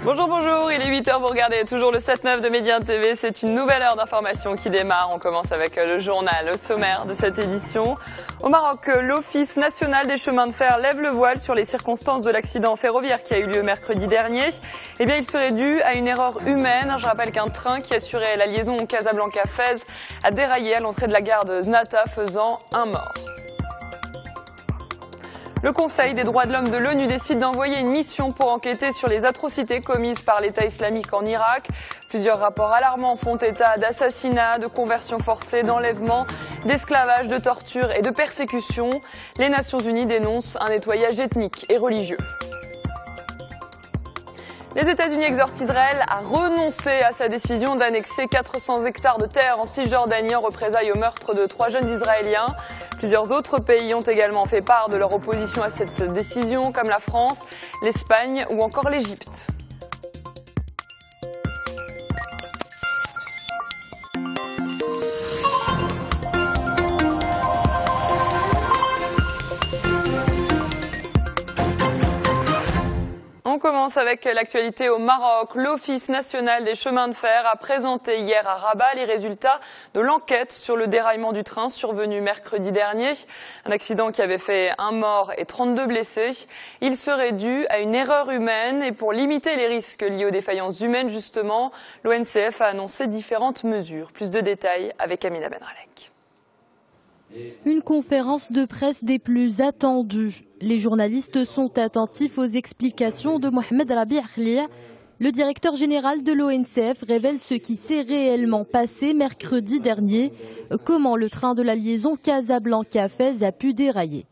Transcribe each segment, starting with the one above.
Bonjour, bonjour, il est 8h, vous regardez toujours le 7-9 de Média TV, c'est une nouvelle heure d'information qui démarre. On commence avec le journal, au sommaire de cette édition. Au Maroc, l'Office national des chemins de fer lève le voile sur les circonstances de l'accident ferroviaire qui a eu lieu mercredi dernier. Eh bien, il serait dû à une erreur humaine. Je rappelle qu'un train qui assurait la liaison Casablanca-Fès a déraillé à l'entrée de la gare de Znata, faisant un mort. Le Conseil des droits de l'homme de l'ONU décide d'envoyer une mission pour enquêter sur les atrocités commises par l'État islamique en Irak. Plusieurs rapports alarmants font état d'assassinats, de conversions forcées, d'enlèvements, d'esclavage, de torture et de persécutions. Les Nations Unies dénoncent un nettoyage ethnique et religieux. Les États-Unis exhortent Israël à renoncer à sa décision d'annexer 400 hectares de terre en Cisjordanie en représailles au meurtre de 3 jeunes Israéliens. Plusieurs autres pays ont également fait part de leur opposition à cette décision, comme la France, l'Espagne ou encore l'Égypte. On commence avec l'actualité au Maroc. L'Office national des chemins de fer a présenté hier à Rabat les résultats de l'enquête sur le déraillement du train survenu mercredi dernier. Un accident qui avait fait 1 mort et 32 blessés. Il serait dû à une erreur humaine et pour limiter les risques liés aux défaillances humaines, justement, l'ONCF a annoncé différentes mesures. Plus de détails avec Amina Benralek. Une conférence de presse des plus attendues. Les journalistes sont attentifs aux explications de Mohamed Rabi Khlia. Le directeur général de l'ONCF révèle ce qui s'est réellement passé mercredi dernier, comment le train de la liaison Casablanca-Fès a pu dérailler.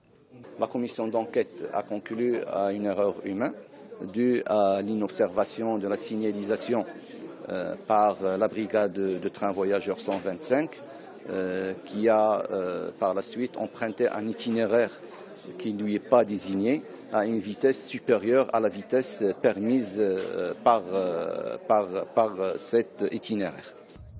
La commission d'enquête a conclu à une erreur humaine due à l'inobservation de la signalisation par la brigade de train voyageurs 125. Qui a par la suite emprunté un itinéraire qui ne lui est pas désigné à une vitesse supérieure à la vitesse permise par cet itinéraire.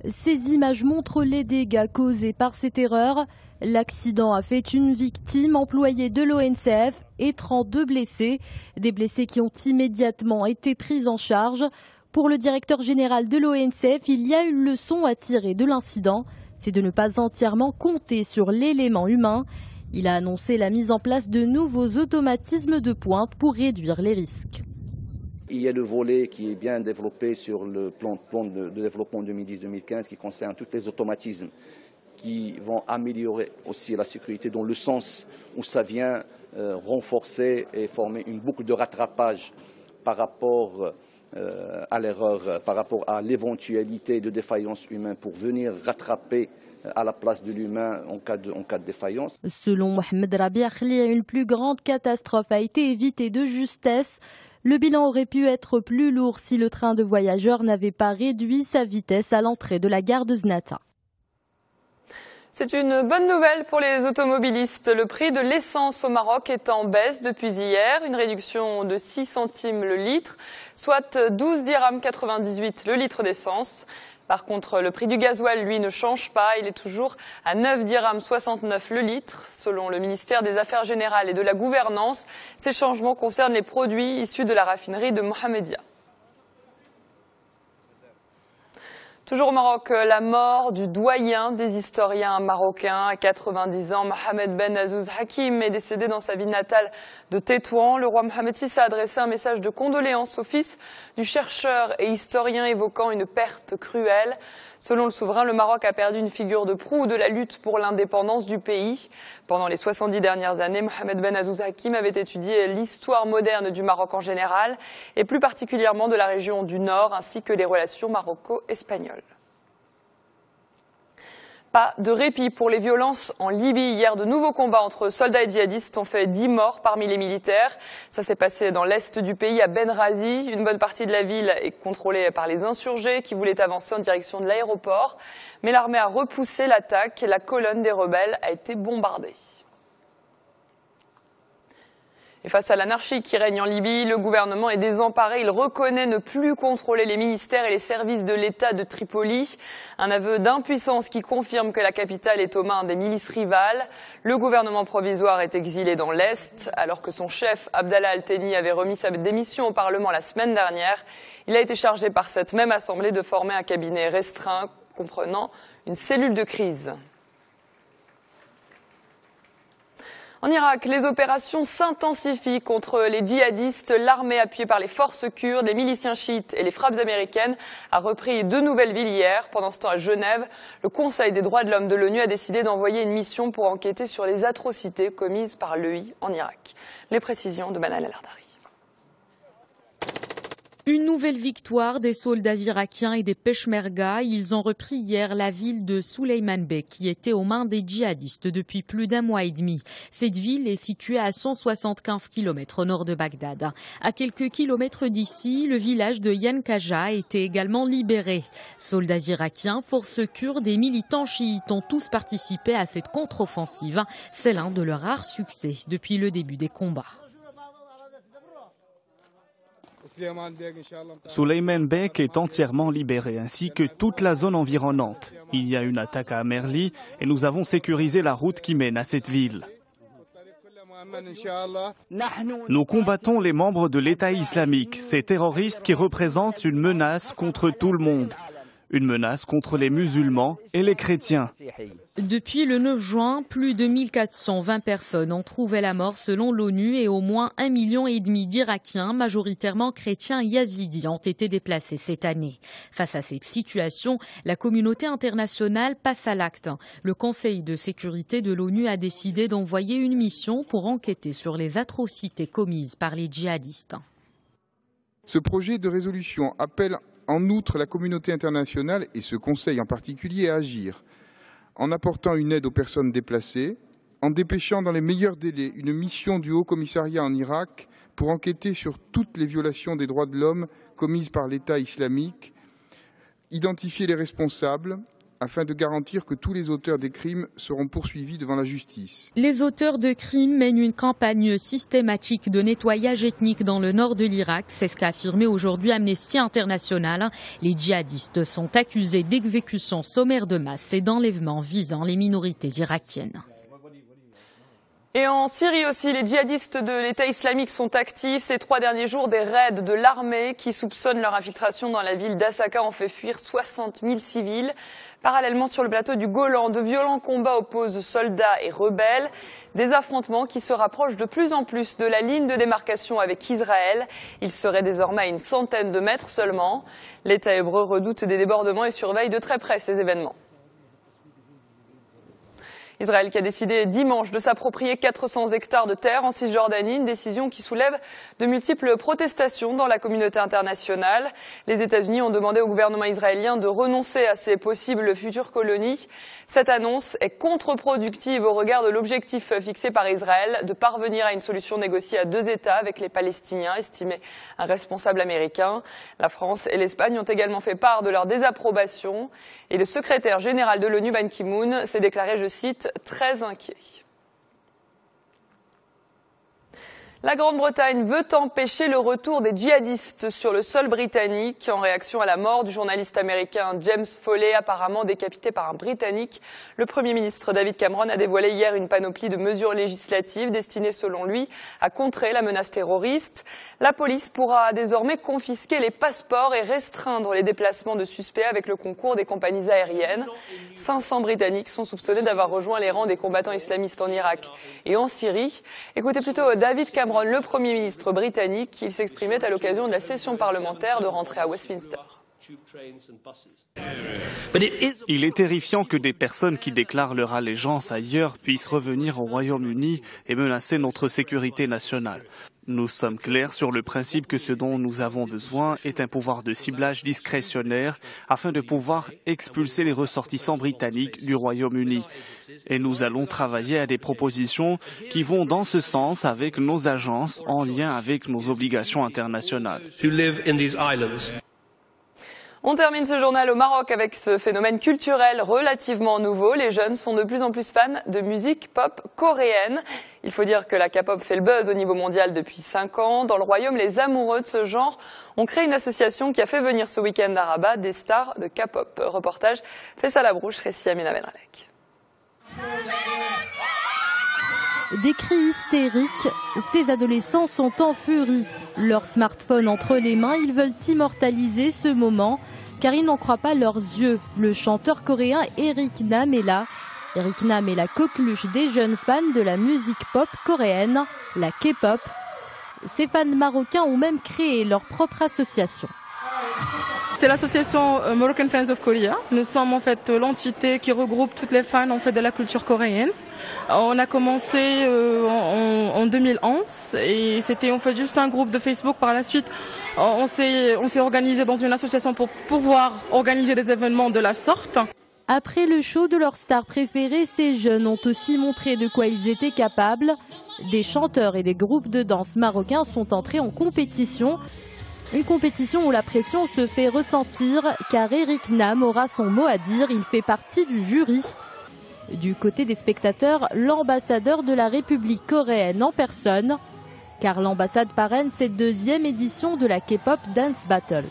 Ces images montrent les dégâts causés par cette erreur. L'accident a fait une victime employée de l'ONCF et 32 blessés. Des blessés qui ont immédiatement été pris en charge. Pour le directeur général de l'ONCF, il y a une leçon à tirer de l'incident. C'est de ne pas entièrement compter sur l'élément humain. Il a annoncé la mise en place de nouveaux automatismes de pointe pour réduire les risques. Il y a le volet qui est bien développé sur le plan de développement 2010-2015 qui concerne tous les automatismes qui vont améliorer aussi la sécurité dans le sens où ça vient renforcer et former une boucle de rattrapage par rapport à l'erreur, par rapport à l'éventualité de défaillance humaine pour venir rattraper à la place de l'humain en cas de défaillance. Selon Mohamed Rabi Khlia, une plus grande catastrophe a été évitée de justesse. Le bilan aurait pu être plus lourd si le train de voyageurs n'avait pas réduit sa vitesse à l'entrée de la gare de Znata. C'est une bonne nouvelle pour les automobilistes. Le prix de l'essence au Maroc est en baisse depuis hier, une réduction de 6 centimes le litre, soit 12 dirhams 98 le litre d'essence. Par contre, le prix du gasoil, lui, ne change pas. Il est toujours à 9 dirhams 69 le litre. Selon le ministère des Affaires générales et de la gouvernance, ces changements concernent les produits issus de la raffinerie de Mohammedia. Toujours au Maroc, la mort du doyen des historiens marocains à 90 ans, Mohamed Ben Azouz Hakim, est décédé dans sa ville natale de Tétouan. Le roi Mohamed VI a adressé un message de condoléances au fils du chercheur et historien évoquant une perte cruelle. Selon le souverain, le Maroc a perdu une figure de proue de la lutte pour l'indépendance du pays. Pendant les 70 dernières années, Mohamed Ben Azouz Hakim avait étudié l'histoire moderne du Maroc en général et plus particulièrement de la région du Nord ainsi que les relations maroco-espagnoles. Pas de répit pour les violences en Libye. Hier, de nouveaux combats entre soldats et djihadistes ont fait 10 morts parmi les militaires. Ça s'est passé dans l'est du pays, à Benghazi. Une bonne partie de la ville est contrôlée par les insurgés qui voulaient avancer en direction de l'aéroport. Mais l'armée a repoussé l'attaque et la colonne des rebelles a été bombardée. Et face à l'anarchie qui règne en Libye, le gouvernement est désemparé. Il reconnaît ne plus contrôler les ministères et les services de l'État de Tripoli. Un aveu d'impuissance qui confirme que la capitale est aux mains des milices rivales. Le gouvernement provisoire est exilé dans l'Est, alors que son chef, Abdallah Al-Thani, avait remis sa démission au Parlement la semaine dernière. Il a été chargé par cette même assemblée de former un cabinet restreint comprenant une cellule de crise. En Irak, les opérations s'intensifient contre les djihadistes. L'armée appuyée par les forces kurdes, les miliciens chiites et les frappes américaines a repris 2 nouvelles villes hier. Pendant ce temps, à Genève, le Conseil des droits de l'homme de l'ONU a décidé d'envoyer une mission pour enquêter sur les atrocités commises par l'EI en Irak. Les précisions de Manal El-Ardari. Une nouvelle victoire des soldats irakiens et des Peshmerga. Ils ont repris hier la ville de Suleiman-Bey qui était aux mains des djihadistes depuis plus d'1 mois et demi. Cette ville est située à 175 km au nord de Bagdad. À quelques kilomètres d'ici, le village de Yankaja a été également libéré. Soldats irakiens, forces kurdes et militants chiites ont tous participé à cette contre-offensive. C'est l'un de leurs rares succès depuis le début des combats. Suleiman Bey est entièrement libéré, ainsi que toute la zone environnante. Il y a une attaque à Amerli et nous avons sécurisé la route qui mène à cette ville. Nous combattons les membres de l'État islamique, ces terroristes qui représentent une menace contre tout le monde. Une menace contre les musulmans et les chrétiens. Depuis le 9 juin, plus de 1420 personnes ont trouvé la mort selon l'ONU et au moins 1,5 million d'Irakiens, majoritairement chrétiens et yazidis, ont été déplacés cette année. Face à cette situation, la communauté internationale passe à l'acte. Le Conseil de sécurité de l'ONU a décidé d'envoyer une mission pour enquêter sur les atrocités commises par les djihadistes. Ce projet de résolution appelle en outre la communauté internationale et ce Conseil en particulier à agir en apportant une aide aux personnes déplacées, en dépêchant dans les meilleurs délais une mission du Haut Commissariat en Irak pour enquêter sur toutes les violations des droits de l'homme commises par l'État islamique, identifier les responsables afin de garantir que tous les auteurs des crimes seront poursuivis devant la justice. Les auteurs de crimes mènent une campagne systématique de nettoyage ethnique dans le nord de l'Irak. C'est ce qu'a affirmé aujourd'hui Amnesty International. Les djihadistes sont accusés d'exécutions sommaires de masse et d'enlèvements visant les minorités irakiennes. Et en Syrie aussi, les djihadistes de l'État islamique sont actifs. Ces 3 derniers jours, des raids de l'armée qui soupçonnent leur infiltration dans la ville d'Asaka ont fait fuir 60 000 civils. Parallèlement, sur le plateau du Golan, de violents combats opposent soldats et rebelles. Des affrontements qui se rapprochent de plus en plus de la ligne de démarcation avec Israël. Ils seraient désormais à une centaine de mètres seulement. L'État hébreu redoute des débordements et surveille de très près ces événements. Israël qui a décidé dimanche de s'approprier 400 hectares de terre en Cisjordanie, une décision qui soulève de multiples protestations dans la communauté internationale. Les États-Unis ont demandé au gouvernement israélien de renoncer à ces possibles futures colonies. Cette annonce est contre-productive au regard de l'objectif fixé par Israël de parvenir à une solution négociée à 2 États avec les Palestiniens, estimait un responsable américain. La France et l'Espagne ont également fait part de leur désapprobation et le secrétaire général de l'ONU, Ban Ki-moon, s'est déclaré, je cite, très inquiet. La Grande-Bretagne veut empêcher le retour des djihadistes sur le sol britannique en réaction à la mort du journaliste américain James Foley, apparemment décapité par un Britannique. Le Premier ministre David Cameron a dévoilé hier une panoplie de mesures législatives destinées, selon lui, à contrer la menace terroriste. La police pourra désormais confisquer les passeports et restreindre les déplacements de suspects avec le concours des compagnies aériennes. 500 Britanniques sont soupçonnés d'avoir rejoint les rangs des combattants islamistes en Irak et en Syrie. Écoutez plutôt David Cameron, le Premier ministre britannique, qui s'exprimait à l'occasion de la session parlementaire de rentrée à Westminster. Il est terrifiant que des personnes qui déclarent leur allégeance ailleurs puissent revenir au Royaume-Uni et menacer notre sécurité nationale. Nous sommes clairs sur le principe que ce dont nous avons besoin est un pouvoir de ciblage discrétionnaire afin de pouvoir expulser les ressortissants britanniques du Royaume-Uni. Et nous allons travailler à des propositions qui vont dans ce sens avec nos agences en lien avec nos obligations internationales. On termine ce journal au Maroc avec ce phénomène culturel relativement nouveau. Les jeunes sont de plus en plus fans de musique pop coréenne. Il faut dire que la K-pop fait le buzz au niveau mondial depuis 5 ans. Dans le royaume, les amoureux de ce genre ont créé une association qui a fait venir ce week-end à Rabat des stars de K-pop. Reportage Fessa Labrouche, récit Amina Benralek. Des cris hystériques, ces adolescents sont en furie. Leur smartphone entre les mains, ils veulent immortaliser ce moment, car ils n'en croient pas leurs yeux. Le chanteur coréen Eric Nam est là. Eric Nam est la coqueluche des jeunes fans de la musique pop coréenne, la K-pop. Ces fans marocains ont même créé leur propre association. C'est l'association Moroccan Fans of Korea. Nous sommes en fait l'entité qui regroupe toutes les fans en fait de la culture coréenne. On a commencé en 2011 et c'était en fait juste un groupe de Facebook. Par la suite, on s'est organisé dans une association pour pouvoir organiser des événements de la sorte. Après le show de leur star préférée, ces jeunes ont aussi montré de quoi ils étaient capables. Des chanteurs et des groupes de danse marocains sont entrés en compétition. Une compétition où la pression se fait ressentir car Eric Nam aura son mot à dire, il fait partie du jury. Du côté des spectateurs, l'ambassadeur de la République coréenne en personne, car l'ambassade parraine cette 2e édition de la K-pop Dance Battle.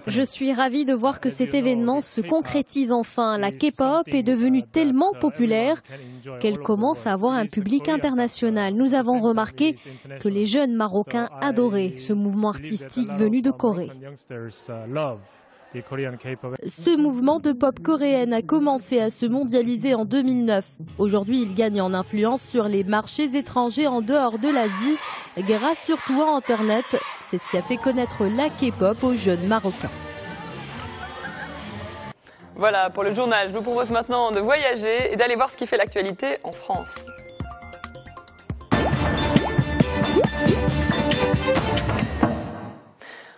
Je suis ravie de voir que cet événement se concrétise enfin. La K-pop est devenue tellement populaire qu'elle commence à avoir un public international. Nous avons remarqué que les jeunes Marocains adoraient ce mouvement artistique venu de Corée. Ce mouvement de pop coréenne a commencé à se mondialiser en 2009. Aujourd'hui, il gagne en influence sur les marchés étrangers en dehors de l'Asie, grâce surtout à Internet. C'est ce qui a fait connaître la K-pop aux jeunes Marocains. Voilà pour le journal. Je vous propose maintenant de voyager et d'aller voir ce qui fait l'actualité en France.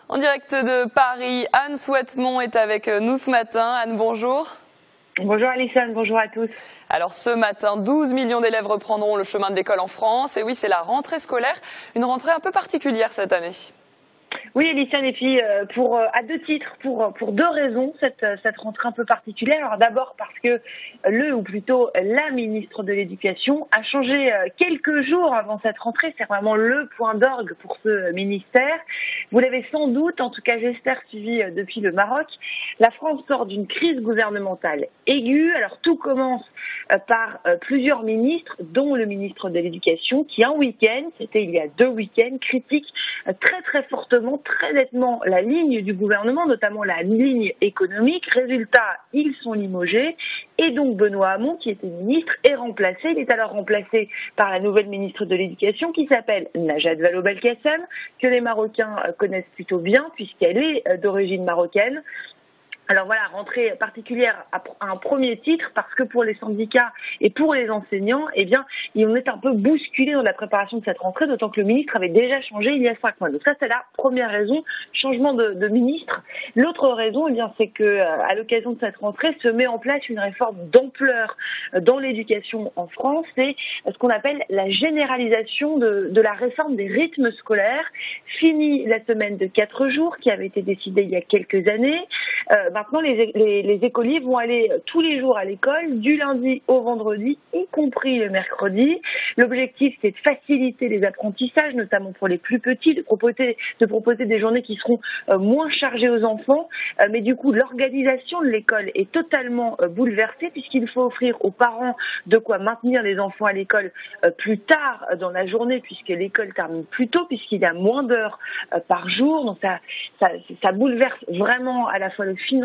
En direct de Paris, Anne Souhaitemont est avec nous ce matin. Anne, bonjour. Bonjour Alison, bonjour à tous. Alors ce matin, 12 millions d'élèves reprendront le chemin de l'école en France. Et oui, c'est la rentrée scolaire, une rentrée un peu particulière cette année. Oui, Alison, et puis à 2 titres, pour 2 raisons, cette rentrée un peu particulière. Alors d'abord parce que ou plutôt la ministre de l'Éducation a changé quelques jours avant cette rentrée. C'est vraiment le point d'orgue pour ce ministère. Vous l'avez sans doute, en tout cas j'espère, suivi depuis le Maroc. La France sort d'une crise gouvernementale aiguë. Alors tout commence par plusieurs ministres, dont le ministre de l'Éducation, qui un week-end, c'était il y a 2 week-ends, critique très très fortement, très nettement la ligne du gouvernement, notamment la ligne économique. Résultat, ils sont limogés et donc Benoît Hamon, qui était ministre, est remplacé. Il est alors remplacé par la nouvelle ministre de l'Éducation qui s'appelle Najat Vallaud-Belkacem, que les Marocains connaissent plutôt bien puisqu'elle est d'origine marocaine. Alors voilà, rentrée particulière à un premier titre parce que pour les syndicats et pour les enseignants, eh bien, on est un peu bousculé dans la préparation de cette rentrée, d'autant que le ministre avait déjà changé il y a 5 mois. Donc ça, c'est la première raison, changement de ministre. L'autre raison, eh bien, c'est que à l'occasion de cette rentrée, se met en place une réforme d'ampleur dans l'éducation en France. C'est ce qu'on appelle la généralisation de la réforme des rythmes scolaires. Fini la semaine de 4 jours qui avait été décidée il y a quelques années. Maintenant, les écoliers vont aller tous les jours à l'école, du lundi au vendredi, y compris le mercredi. L'objectif, c'est de faciliter les apprentissages, notamment pour les plus petits, de proposer des journées qui seront moins chargées aux enfants. Mais du coup, l'organisation de l'école est totalement bouleversée puisqu'il faut offrir aux parents de quoi maintenir les enfants à l'école plus tard dans la journée puisque l'école termine plus tôt, puisqu'il y a moins d'heures par jour. Donc ça bouleverse vraiment à la fois le financement,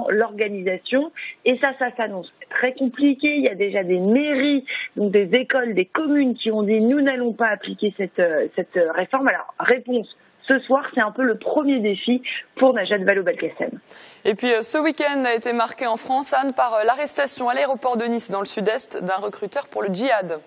l'organisation, et ça s'annonce très compliqué. Il y a déjà des mairies, donc des écoles, des communes qui ont dit nous n'allons pas appliquer cette réforme. Alors réponse ce soir, c'est un peu le premier défi pour Najat Vallaud-Belkacem. Et puis ce week-end a été marqué en France, Anne, par l'arrestation à l'aéroport de Nice dans le sud-est d'un recruteur pour le djihad.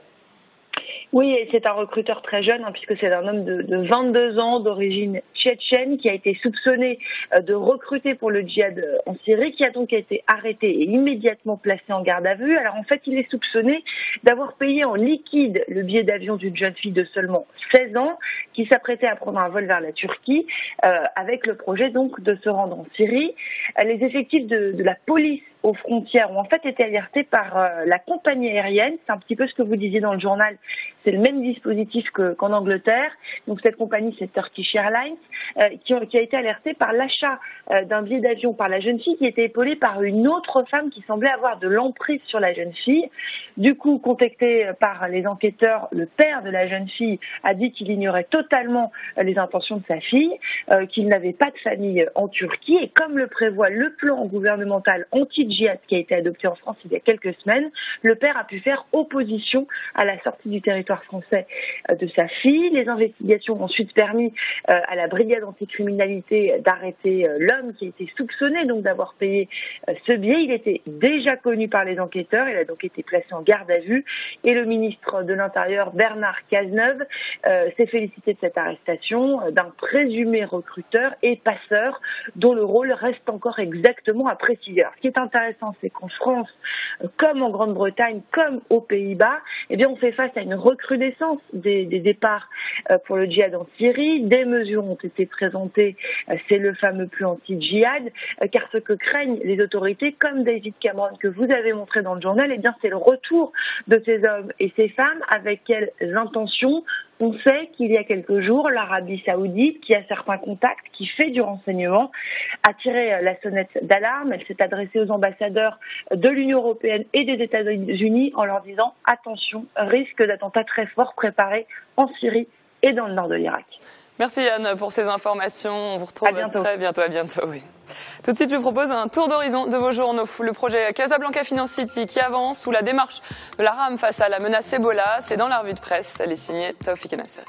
Oui, et c'est un recruteur très jeune, puisque c'est un homme de 22 ans, d'origine tchétchène, qui a été soupçonné de recruter pour le djihad en Syrie, qui a donc été arrêté et immédiatement placé en garde à vue. Alors en fait, il est soupçonné d'avoir payé en liquide le billet d'avion d'une jeune fille de seulement 16 ans, qui s'apprêtait à prendre un vol vers la Turquie, avec le projet donc de se rendre en Syrie. Les effectifs de la police aux frontières ont en fait été alertés par la compagnie aérienne. C'est un petit peu ce que vous disiez dans le journal. C'est le même dispositif qu'en Angleterre. Donc cette compagnie, c'est Turkish Airlines, qui a été alertée par l'achat d'un billet d'avion par la jeune fille, qui était épaulée par une autre femme qui semblait avoir de l'emprise sur la jeune fille. Du coup, contacté par les enquêteurs, le père de la jeune fille a dit qu'il ignorait totalement les intentions de sa fille, qu'il n'avait pas de famille en Turquie. Et comme le prévoit le plan gouvernemental anti-djihad qui a été adopté en France il y a quelques semaines, le père a pu faire opposition à la sortie du territoire français de sa fille. Les investigations ont ensuite permis à la brigade anticriminalité d'arrêter l'homme qui a été soupçonné donc d'avoir payé ce billet. Il était déjà connu par les enquêteurs, il a donc été placé en garde à vue et le ministre de l'Intérieur Bernard Cazeneuve s'est félicité de cette arrestation d'un présumé recruteur et passeur dont le rôle reste encore exactement à préciser. Alors, ce qui est intéressant, c'est qu'en France, comme en Grande-Bretagne, comme aux Pays-Bas, eh bien, on fait face à une recrudescence des départs pour le djihad en Syrie. Des mesures ont été présentées, c'est le fameux plan anti-djihad, car ce que craignent les autorités, comme David Cameron que vous avez montré dans le journal, eh bien, c'est le retour de ces hommes et ces femmes. Avec quelles intentions? On sait qu'il y a quelques jours, l'Arabie Saoudite, qui a certains contacts, qui fait du renseignement, a tiré la sonnette d'alarme. Elle s'est adressée aux ambassadeurs de l'Union européenne et des États-Unis en leur disant « Attention, risque d'attentats très forts préparés en Syrie et dans le nord de l'Irak ». Merci Yann pour ces informations. On vous retrouve très bientôt. À bientôt, oui. Tout de suite, je vous propose un tour d'horizon de vos journaux. Le projet Casablanca Finance City qui avance sous la démarche de la RAM face à la menace Ebola. C'est dans la revue de presse. Elle est signée Taoufik Nasseri.